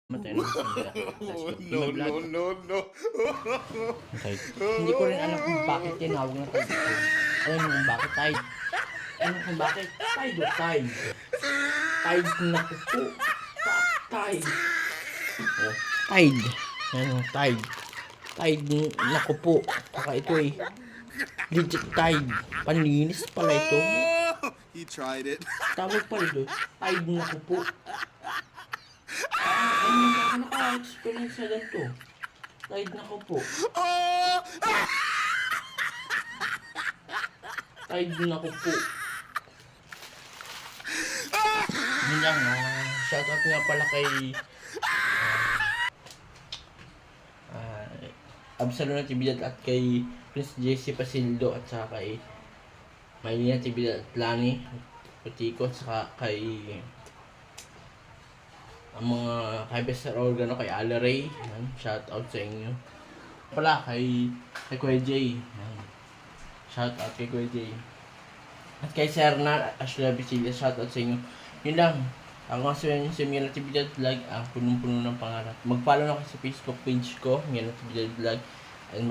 Matay na sandala. No, no, no, no. Okay. Hindi ko rin alam kung bakit tinawag na tide ito. Alam mo kung bakit tide? Alam mo kung bakit? Tide o tide? Tide na kuko. Tide. Oh, tide. Ano, tide. Tide na kupo. Saka ito eh. Legit tide. Panlinis pala ito. He tried it. Tawag pala ito. Tide na kupo. Ano ako naka-experience na ganito? Tide na kupo. Tide na kupo. Yun lang, shoutout nga pala kay Absalom Natividad at kay Prince JC Pasildo at saka kay Maylina Natividad at Lani Putico at saka kay ang mga kay Bester Organo, kay Ala Ray. Shoutout sa inyo. Pala kay Kuya Jay. Shoutout kay Kuya Jay. At kay Serna Ashla Bicilla, shoutout sa inyo. Yun lang. Ako nga si Mia Natividad Vlog, punong-puno ng pangarap. Mag-follow na kayo sa Facebook page ko, Mia Natividad Vlog, and